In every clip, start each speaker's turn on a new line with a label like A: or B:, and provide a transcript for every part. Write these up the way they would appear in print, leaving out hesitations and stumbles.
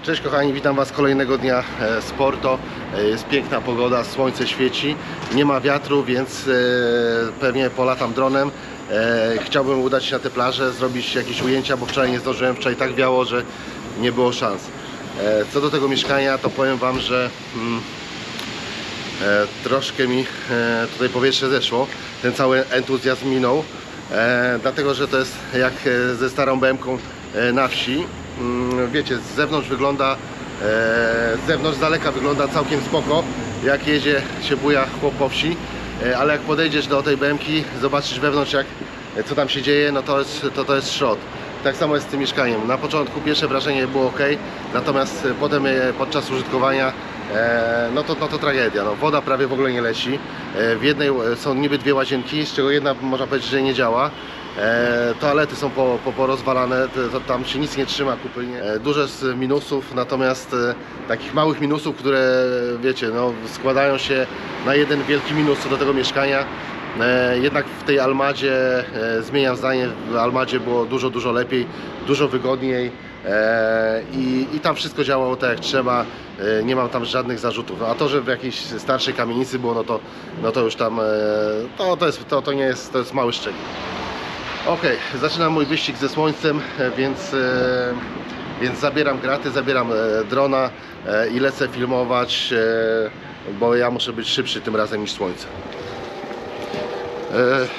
A: Cześć kochani, witam Was kolejnego dnia z Porto. Jest piękna pogoda, słońce świeci, nie ma wiatru, więc pewnie polatam dronem. Chciałbym udać się na tę plażę, zrobić jakieś ujęcia, bo wczoraj nie zdążyłem, wczoraj tak wiało, że nie było szans. Co do tego mieszkania, to powiem Wam, że troszkę mi tutaj powietrze zeszło, ten cały entuzjazm minął, dlatego że to jest jak ze starą BMW na wsi. Wiecie, z zewnątrz wygląda, z zewnątrz z daleka wygląda całkiem spoko, jak jedzie się buja chłop po wsi, ale jak podejdziesz do tej BMW-ki, zobaczysz wewnątrz co tam się dzieje, no to jest szrot. Tak samo jest z tym mieszkaniem. Na początku pierwsze wrażenie było ok, natomiast potem podczas użytkowania no to tragedia. No, woda prawie w ogóle nie leci. W jednej są niby dwie łazienki, z czego jedna można powiedzieć, że nie działa. Toalety są porozwalane, tam się nic nie trzyma kupy. Dużo jest minusów, natomiast takich małych minusów, które wiecie, no, składają się na jeden wielki minus co do tego mieszkania. Jednak w tej Almadzie, zmieniam zdanie, w Almadzie było dużo lepiej, dużo wygodniej i tam wszystko działało tak jak trzeba, nie mam tam żadnych zarzutów. A to, że w jakiejś starszej kamienicy było, no to już tam, to nie jest, to jest mały szczegół. Ok, zaczynam mój wyścig ze słońcem, więc zabieram graty, zabieram drona i lecę filmować, bo ja muszę być szybszy tym razem niż słońce.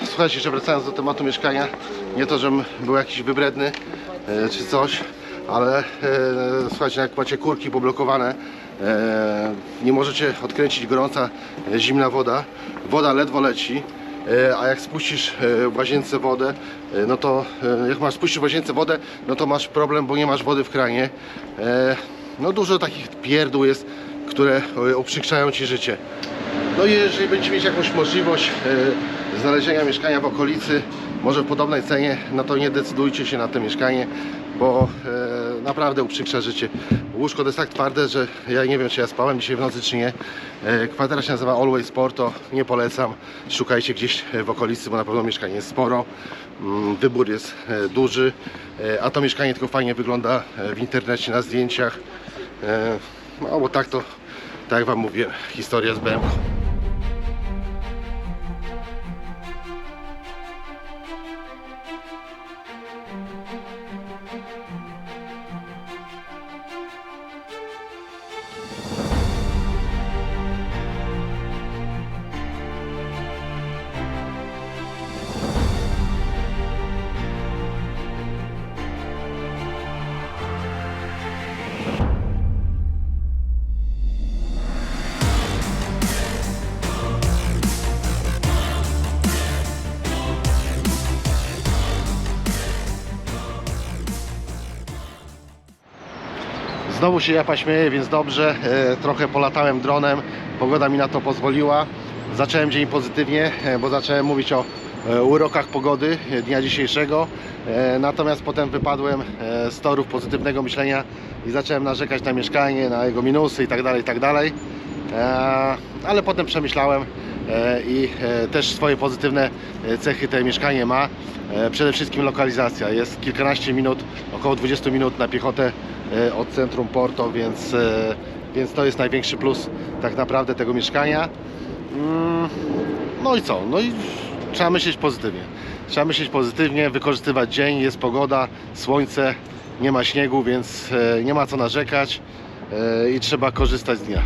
A: Słuchajcie, jeszcze wracając do tematu mieszkania, nie to, żebym był jakiś wybredny czy coś, ale słuchajcie, jak macie kurki poblokowane, nie możecie odkręcić, gorąca, zimna woda ledwo leci, a jak spuścisz w łazience wodę, no to jak masz spuścić w łazience wodę, no to masz problem, bo nie masz wody w kranie. No dużo takich pierdół jest, które uprzykrzają Ci życie. No i jeżeli będziecie mieć jakąś możliwość znalezienia mieszkania w okolicy, może w podobnej cenie, no to nie decydujcie się na to mieszkanie, bo naprawdę uprzykrza życie. Łóżko to jest tak twarde, że ja nie wiem, czy ja spałem dzisiaj w nocy, czy nie. Kwatera się nazywa Always Porto, nie polecam. Szukajcie gdzieś w okolicy, bo na pewno mieszkanie jest sporo. Wybór jest duży, a to mieszkanie tylko fajnie wygląda w internecie, na zdjęciach. No bo tak jak Wam mówiłem, historia z BMW. Znowu się japa śmieje, więc dobrze. Trochę polatałem dronem, pogoda mi na to pozwoliła. Zacząłem dzień pozytywnie, bo zacząłem mówić o urokach pogody dnia dzisiejszego. Natomiast potem wypadłem z torów pozytywnego myślenia i zacząłem narzekać na mieszkanie, na jego minusy itd. Ale potem przemyślałem i też swoje pozytywne cechy to mieszkanie ma. Przede wszystkim lokalizacja. Jest kilkanaście minut, około 20 minut na piechotę od centrum Porto, więc to jest największy plus tak naprawdę tego mieszkania. No i co? No i trzeba myśleć pozytywnie. Trzeba myśleć pozytywnie, wykorzystywać dzień, jest pogoda, słońce, nie ma śniegu, więc nie ma co narzekać i trzeba korzystać z dnia.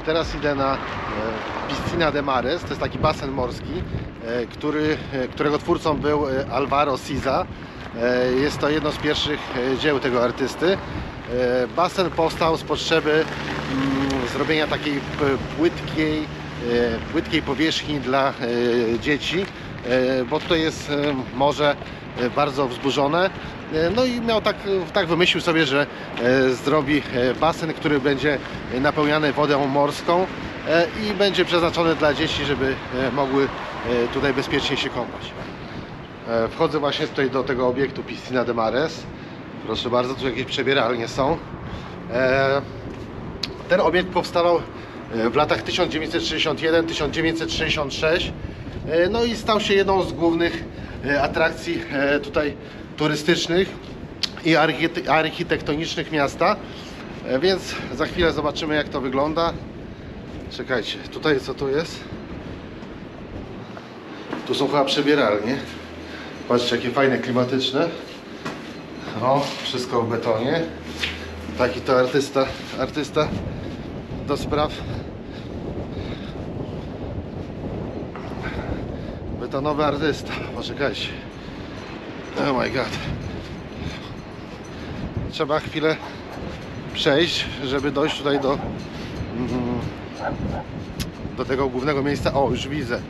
A: Teraz idę na Piscina de Mares, to jest taki basen morski, którego twórcą był Alvaro Siza. Jest to jedno z pierwszych dzieł tego artysty. Basen powstał z potrzeby zrobienia takiej płytkiej powierzchni dla dzieci, bo tutaj jest morze bardzo wzburzone. No i miał tak wymyślił sobie, że zrobi basen, który będzie napełniany wodą morską i będzie przeznaczony dla dzieci, żeby mogły tutaj bezpiecznie się kąpać. Wchodzę właśnie tutaj do tego obiektu Piscina de Mares. Proszę bardzo, tu jakieś przebieralnie są. Ten obiekt powstawał w latach 1961-1966. No i stał się jedną z głównych atrakcji tutaj turystycznych i architektonicznych miasta. Więc za chwilę zobaczymy, jak to wygląda. Czekajcie, tutaj co tu jest? Tu są chyba przebieralnie. Patrzcie, jakie fajne, klimatyczne. O, wszystko w betonie. Taki to artysta do spraw betonowy artysta. Poczekajcie. Oh my god. Trzeba chwilę przejść, żeby dojść tutaj do tego głównego miejsca. O, już widzę.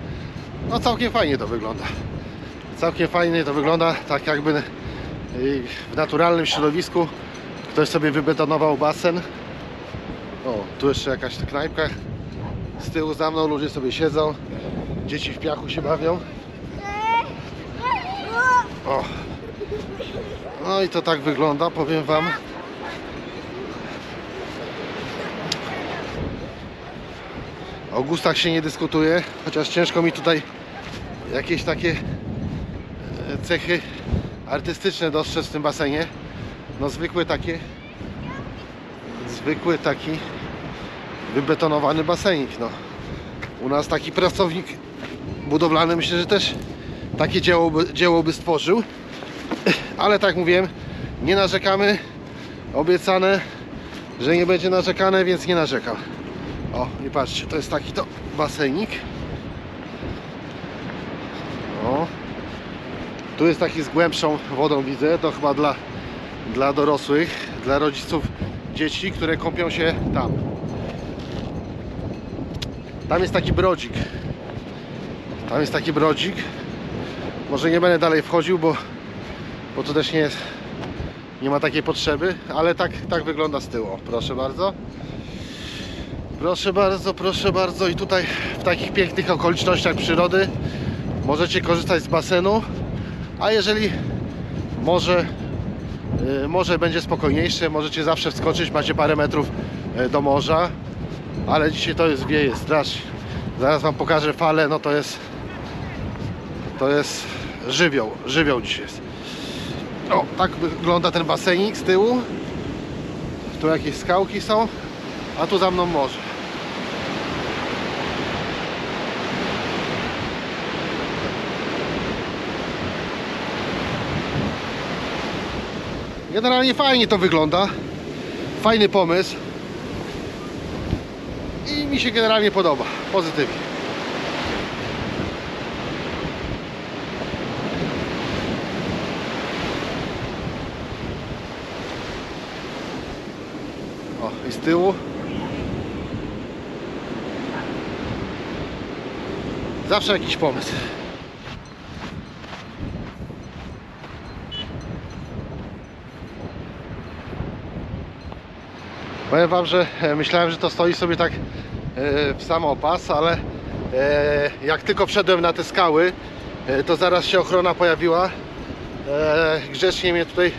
A: No całkiem fajnie to wygląda. Całkiem fajnie to wygląda, tak jakby w naturalnym środowisku ktoś sobie wybetonował basen. O, tu jeszcze jakaś knajpka. Z tyłu za mną ludzie sobie siedzą. Dzieci w piachu się bawią. O. No i to tak wygląda, powiem wam. O gustach się nie dyskutuje, chociaż ciężko mi tutaj jakieś takie cechy artystyczne dostrzec w tym basenie. No zwykły taki wybetonowany basenik. No. U nas taki pracownik budowlany, myślę, że też takie dzieło by stworzył. Ale tak mówiłem, nie narzekamy. Obiecane, że nie będzie narzekane, więc nie narzekam. O, i patrzcie, to jest taki to basenik. O. Tu jest taki z głębszą wodą, widzę. To chyba dla dorosłych, dla rodziców dzieci, które kąpią się tam. Tam jest taki brodzik. Może nie będę dalej wchodził, bo to też nie ma takiej potrzeby, ale tak wygląda z tyłu. Proszę bardzo. Proszę bardzo. I tutaj w takich pięknych okolicznościach przyrody możecie korzystać z basenu, a jeżeli morze będzie spokojniejsze, możecie zawsze wskoczyć, macie parę metrów do morza, ale dzisiaj wieje strasznie. Zaraz wam pokażę falę, no to jest żywioł dzisiaj jest. O, tak wygląda ten basenik z tyłu. Tu jakieś skałki są, a tu za mną morze. Generalnie fajnie to wygląda. Fajny pomysł. I mi się generalnie podoba. Pozytywnie. O, i z tyłu zawsze jakiś pomysł. Powiem wam, że myślałem, że to stoi sobie tak w samopas, ale jak tylko wszedłem na te skały, to zaraz się ochrona pojawiła. Grzecznie mnie tutaj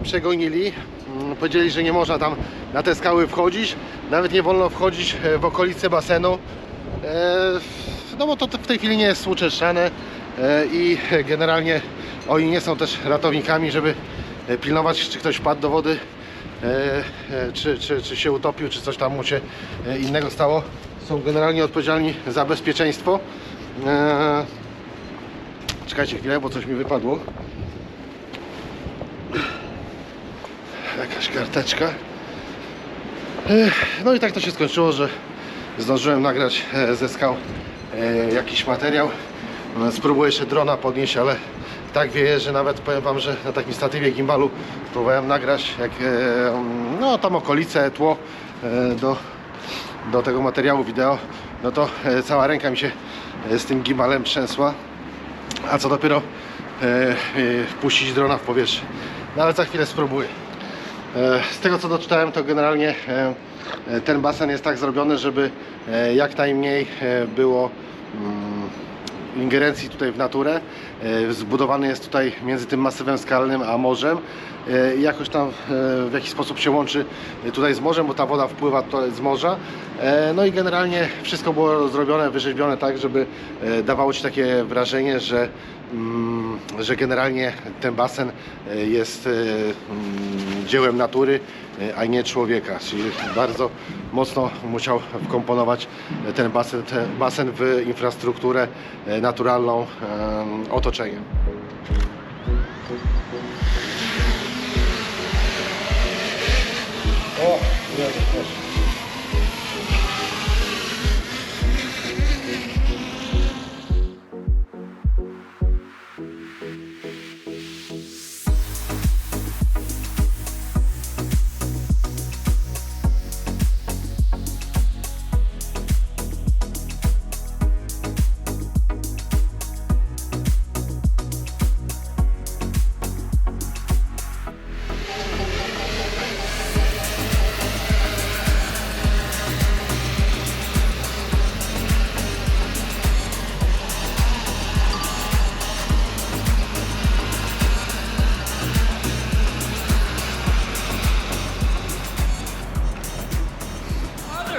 A: przegonili. Powiedzieli, że nie można tam na te skały wchodzić. Nawet nie wolno wchodzić w okolice basenu. No bo to w tej chwili nie jest uczeszczane i generalnie oni nie są też ratownikami, żeby pilnować, czy ktoś wpadł do wody, czy się utopił, czy coś tam mu się innego stało. Są generalnie odpowiedzialni za bezpieczeństwo. Czekajcie chwilę, bo coś mi wypadło. Jakaś karteczka. No i tak to się skończyło, że zdążyłem nagrać ze skał jakiś materiał. Spróbuję jeszcze drona podnieść, ale tak wieje, że nawet powiem wam, że na takim statywie gimbalu próbowałem nagrać jak, no tam okolice, tło do tego materiału wideo, no to cała ręka mi się z tym gimbalem trzęsła, a co dopiero puścić drona w powietrze. No ale za chwilę spróbuję. Z tego co doczytałem, to generalnie ten basen jest tak zrobiony, żeby jak najmniej było ingerencji tutaj w naturę. Zbudowany jest tutaj między tym masywem skalnym a morzem. Jakoś tam w jakiś sposób się łączy tutaj z morzem, bo ta woda wpływa tutaj z morza. No i generalnie wszystko było zrobione, wyrzeźbione tak, żeby dawało ci takie wrażenie, że generalnie ten basen jest dziełem natury, a nie człowieka. Czyli bardzo mocno musiał wkomponować ten basen w infrastrukturę naturalną otoczenia. O, proszę.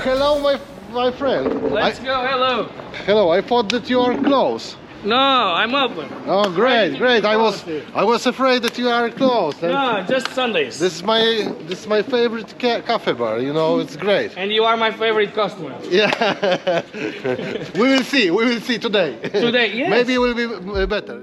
A: Hello, my friend.
B: Let's go, hello.
A: Hello, I thought that you are close.
B: No, I'm open.
A: Oh, great, great. I was afraid that you are closed. And
B: No, just Sundays.
A: this is my favorite cafe bar. You know, it's great.
B: And you are my favorite customer.
A: Yeah. We will see. We will see today.
B: Today, yes.
A: Maybe it will be better.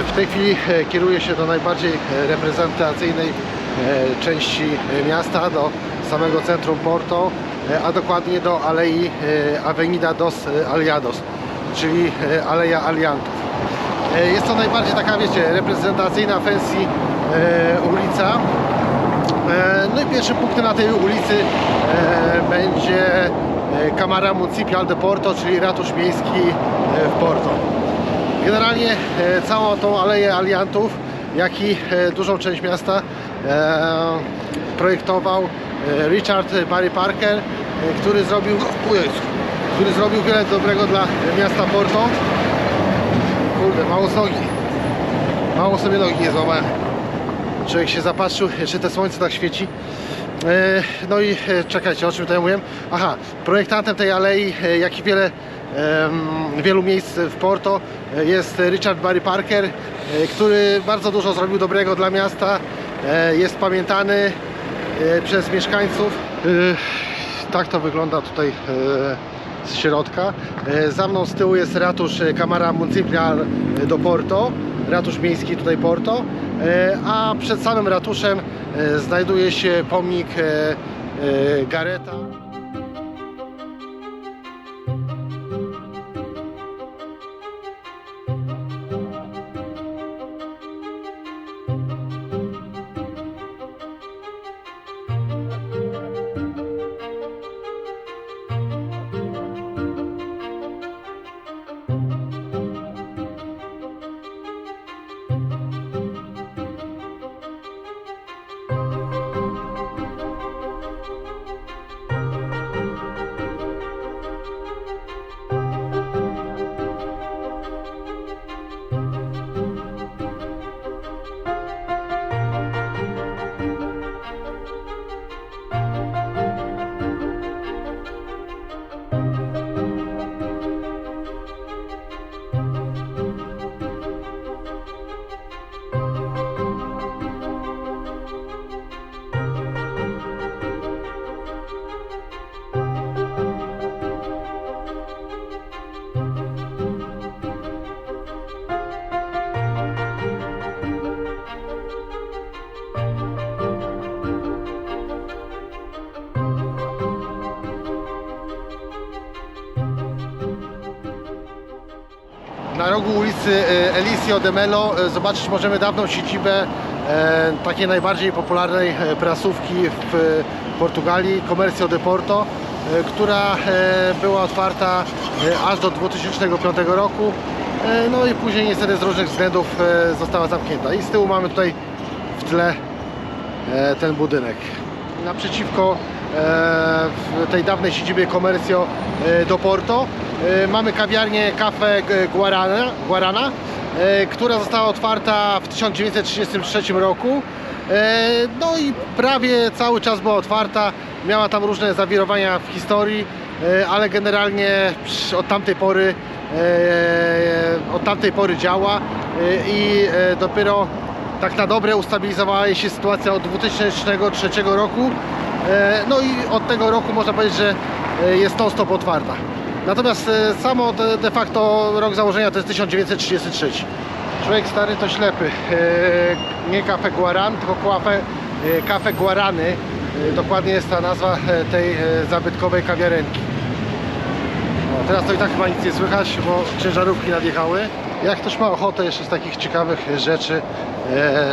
A: W tej chwili kieruję się do najbardziej reprezentacyjnej części miasta, do samego centrum Porto, a dokładnie do alei Avenida dos Aliados, czyli Aleja Aliantów. Jest to najbardziej taka, wiecie, reprezentacyjna, fancy ulica. No i pierwszym punktem na tej ulicy będzie Câmara Municipal de Porto, czyli ratusz miejski w Porto. Generalnie całą tą Aleję Aliantów, jak i dużą część miasta projektował Richard Barry Parker, który zrobił wiele dobrego dla miasta Porto. Kurde, mało sobie nogi nie złamałem. Człowiek się zapatrzył, jeszcze te słońce tak świeci. No i czekajcie, o czym tutaj mówiłem? Aha, projektantem tej alei, jak i wielu miejsc w Porto jest Richard Barry Parker, który bardzo dużo zrobił dobrego dla miasta. Jest pamiętany przez mieszkańców. Tak to wygląda tutaj z środka. Za mną z tyłu jest ratusz Câmara Municipal do Porto, ratusz miejski tutaj Porto, a przed samym ratuszem znajduje się pomnik Gareta. Na rogu ulicy Elisio de Melo zobaczyć możemy dawną siedzibę takiej najbardziej popularnej prasówki w Portugalii, Comercio de Porto, która była otwarta aż do 2005 roku. No i później niestety z różnych względów została zamknięta. I z tyłu mamy tutaj w tle ten budynek. Naprzeciwko w tej dawnej siedzibie Comercio do Porto mamy kawiarnię Café Guarana, która została otwarta w 1933 roku. No i prawie cały czas była otwarta. Miała tam różne zawirowania w historii, ale generalnie od tamtej pory działa i dopiero tak na dobre ustabilizowała się sytuacja od 2003 roku. No i od tego roku można powiedzieć, że jest non-stop otwarta. Natomiast samo de facto rok założenia to jest 1933. Człowiek stary to ślepy. Nie Café Guaran, tylko Café Guarany. Dokładnie jest ta nazwa tej zabytkowej kawiarenki. No, teraz to i tak chyba nic nie słychać, bo ciężarówki nadjechały. Jak ktoś ma ochotę jeszcze z takich ciekawych rzeczy,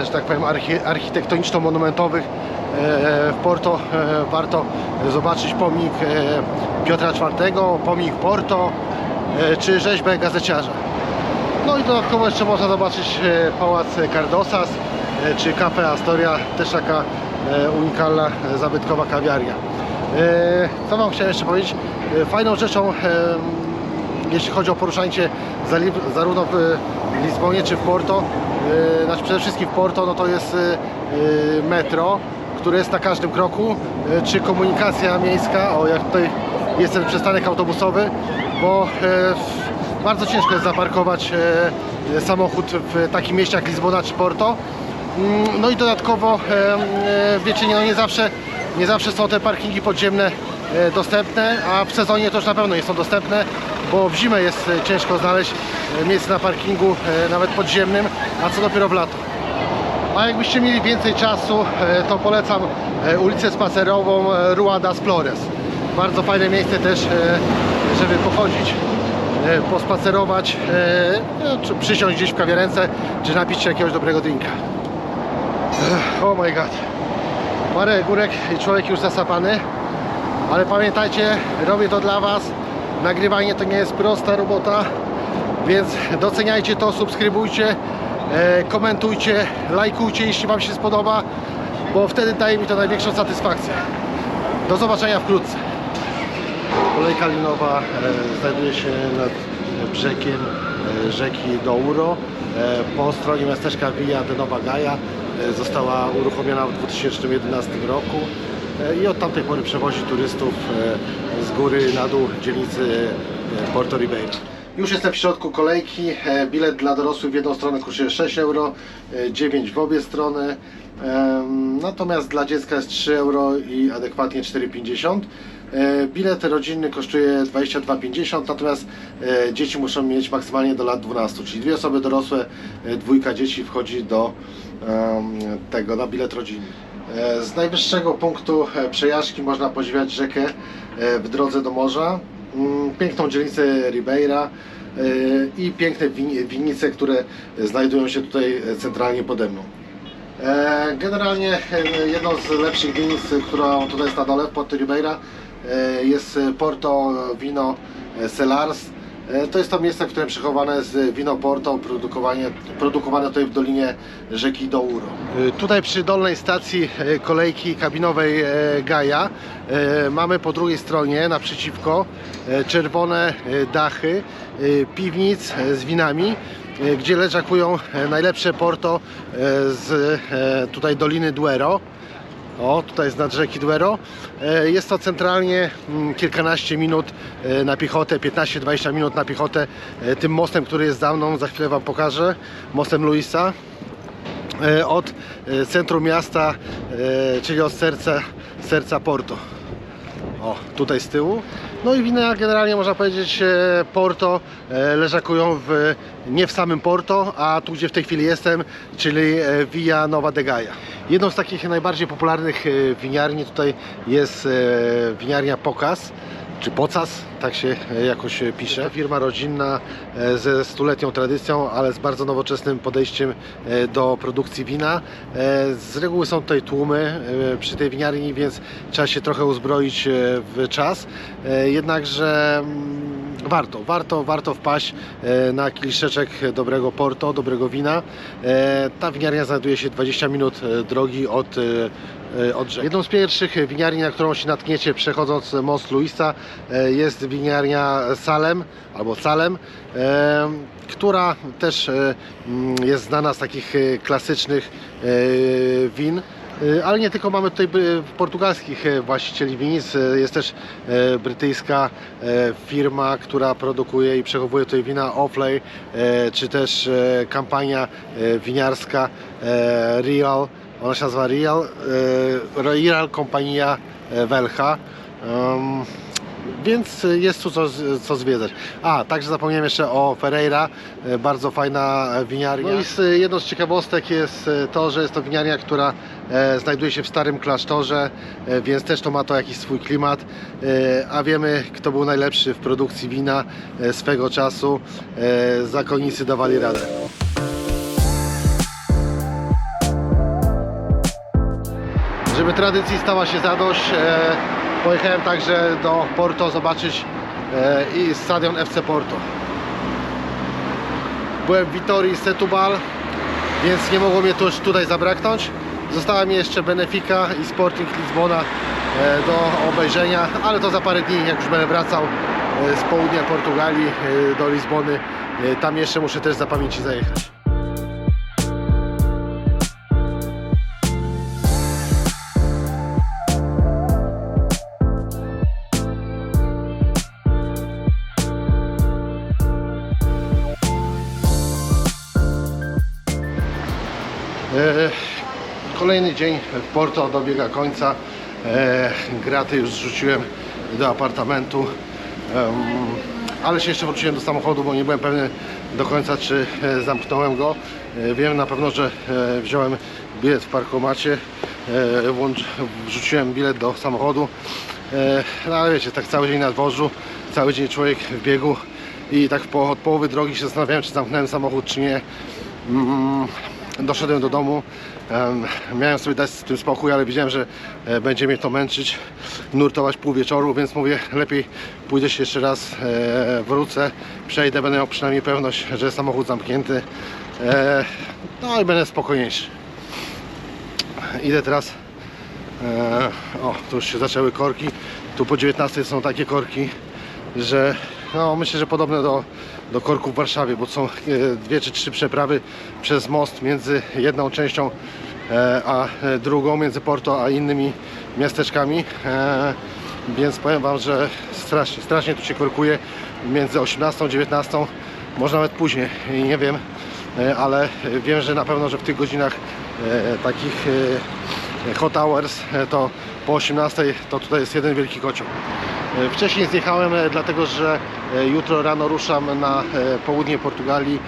A: że tak powiem architektoniczno-monumentowych w Porto, warto zobaczyć pomnik Piotra IV, pomnik Porto czy rzeźbę gazeciarza. No i dodatkowo jeszcze można zobaczyć pałac Cardosas czy Café Astoria, też taka unikalna, zabytkowa kawiarnia. Co wam chciałem jeszcze powiedzieć? Fajną rzeczą, jeśli chodzi o poruszanie się zarówno w Lizbonie czy w Porto, znaczy przede wszystkim w Porto, no to jest metro, które jest na każdym kroku, czy komunikacja miejska, o jak tutaj jest ten przystanek autobusowy, bo bardzo ciężko jest zaparkować samochód w takim mieście jak Lizbona czy Porto. No i dodatkowo, wiecie, no nie zawsze są te parkingi podziemne dostępne, a w sezonie to już na pewno nie są dostępne, bo w zimę jest ciężko znaleźć miejsce na parkingu, nawet podziemnym, a co dopiero w lato. A jakbyście mieli więcej czasu, to polecam ulicę spacerową Rua das Flores. Bardzo fajne miejsce też, żeby pochodzić, pospacerować, czy przysiąść gdzieś w kawiarence, czy napić się jakiegoś dobrego drinka. Oh my god. Parę górek i człowiek już zasapany, ale pamiętajcie, robię to dla was. Nagrywanie to nie jest prosta robota, więc doceniajcie to, subskrybujcie, komentujcie, lajkujcie, jeśli wam się spodoba, bo wtedy daje mi to największą satysfakcję. Do zobaczenia wkrótce. Kolejka linowa znajduje się nad brzegiem rzeki Douro. Po stronie miasteczka Villa de Nova Gaia. Została uruchomiona w 2011 roku i od tamtej pory przewozi turystów z góry na dół dzielnicy Porto Ribeira. Już jestem w środku kolejki. Bilet dla dorosłych w jedną stronę kosztuje 6 euro, 9 w obie strony. Natomiast dla dziecka jest 3 euro i adekwatnie 4,50. Bilet rodzinny kosztuje 22,50, natomiast dzieci muszą mieć maksymalnie do lat 12, czyli dwie osoby dorosłe, dwójka dzieci wchodzi do tego na bilet rodzinny. Z najwyższego punktu przejażdżki można podziwiać rzekę w drodze do morza, piękną dzielnicę Ribeira i piękne winnice, które znajdują się tutaj centralnie pode mną. Generalnie jedną z lepszych winnic, która tutaj jest na dole w Porto Ribeira, jest Porto Vino Cellars. To jest to miejsce, w którym przechowane jest wino Porto, produkowane tutaj w dolinie rzeki Douro. Tutaj przy dolnej stacji kolejki kabinowej Gaia mamy po drugiej stronie naprzeciwko czerwone dachy piwnic z winami, gdzie leżakują najlepsze Porto z tutaj Doliny Duero. O, tutaj jest nad rzeki Duero. Jest to centralnie kilkanaście minut na piechotę, 15-20 minut na piechotę tym mostem, który jest za mną, za chwilę wam pokażę, mostem Luisa, od centrum miasta, czyli od serca Porto. O, tutaj z tyłu. No i wina generalnie można powiedzieć Porto leżakują nie w samym Porto, a tu gdzie w tej chwili jestem, czyli Villa Nova de Gaia. Jedną z takich najbardziej popularnych winiarni tutaj jest winiarnia Pokaz. czy Pocas, tak się jakoś pisze. To firma rodzinna ze stuletnią tradycją, ale z bardzo nowoczesnym podejściem do produkcji wina. Z reguły są tutaj tłumy przy tej winiarni, więc trzeba się trochę uzbroić w czas. Jednakże warto wpaść na kieliszeczek dobrego Porto, dobrego wina. Ta winiarnia znajduje się 20 minut drogi od rzeki. Jedną z pierwszych winiarni, na którą się natkniecie przechodząc most Luisa, jest winiarnia Salem albo Salem, która też jest znana z takich klasycznych win. Ale nie tylko mamy tutaj portugalskich właścicieli winnic, jest też brytyjska firma, która produkuje i przechowuje tutaj wina Ofley, czy też kampania winiarska Real, ona się nazywa Real Kompania Welcha. Więc jest tu co zwiedzać. Także zapomniałem jeszcze o Ferreira, bardzo fajna winiarnia. No i jedną z ciekawostek jest to, że jest to winiarnia, która znajduje się w starym klasztorze, więc też to ma to jakiś swój klimat, a wiemy, kto był najlepszy w produkcji wina swego czasu. Zakonnicy dawali radę. Żeby tradycji stała się zadość, pojechałem także do Porto zobaczyć i stadion FC Porto. Byłem w Vitorii Setúbal, więc nie mogło mnie też tutaj zabraknąć. Została mi jeszcze Benfica i Sporting Lizbona do obejrzenia, ale to za parę dni, jak już będę wracał z południa Portugalii do Lizbony. Tam jeszcze muszę też za pamięci zajechać. Kolejny dzień w Porto dobiega końca. Graty już zrzuciłem do apartamentu, ale się jeszcze wróciłem do samochodu, bo nie byłem pewny do końca, czy zamknąłem go. Wiem na pewno, że wziąłem bilet w parkomacie, wrzuciłem bilet do samochodu, no ale wiecie, tak cały dzień na dworzu, cały dzień człowiek w biegu i tak od połowy drogi się zastanawiałem, czy zamknąłem samochód, czy nie. Doszedłem do domu, miałem sobie dać z tym spokój, ale wiedziałem, że będzie mnie to męczyć, nurtować pół wieczoru, więc mówię, lepiej pójdę się jeszcze raz, wrócę, przejdę, będę miał przynajmniej pewność, że jest samochód zamknięty, no i będę spokojniejszy. Idę teraz, tu już się zaczęły korki, tu po 19 są takie korki, że no, myślę, że podobne do korków w Warszawie, bo są 2 czy 3 przeprawy przez most między jedną częścią a drugą, między Porto a innymi miasteczkami, więc powiem Wam, że strasznie tu się korkuje między 18 a 19, może nawet później, nie wiem, ale wiem, że na pewno, że w tych godzinach takich hot hours, to po 18 to tutaj jest jeden wielki kocioł. Wcześniej zjechałem, dlatego że jutro rano ruszam na południe Portugalii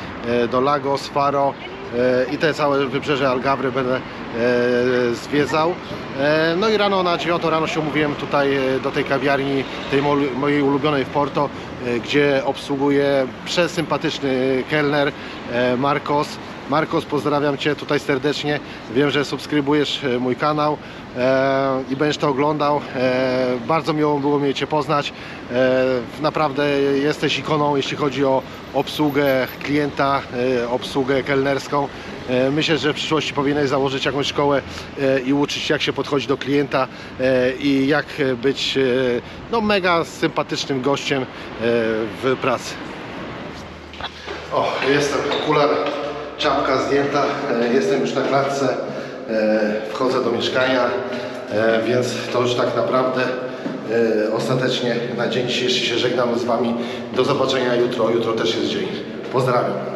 A: do Lagos, Faro i te całe wybrzeże Algarve będę zwiedzał. No i rano na 9 rano się umówiłem tutaj do tej kawiarni, tej mojej ulubionej w Porto, gdzie obsługuje przesympatyczny kelner Marcos. Marcos, pozdrawiam Cię tutaj serdecznie. Wiem, że subskrybujesz mój kanał i będziesz to oglądał. Bardzo miło było mnie Cię poznać. Naprawdę jesteś ikoną, jeśli chodzi o obsługę klienta, obsługę kelnerską. Myślę, że w przyszłości powinieneś założyć jakąś szkołę i uczyć się, jak się podchodzi do klienta i jak być no, mega sympatycznym gościem w pracy. O, jestem, okular, czapka zdjęta, jestem już na klatce, wchodzę do mieszkania, więc to już tak naprawdę ostatecznie na dzień dzisiejszy się żegnam z Wami. Do zobaczenia jutro, jutro też jest dzień. Pozdrawiam.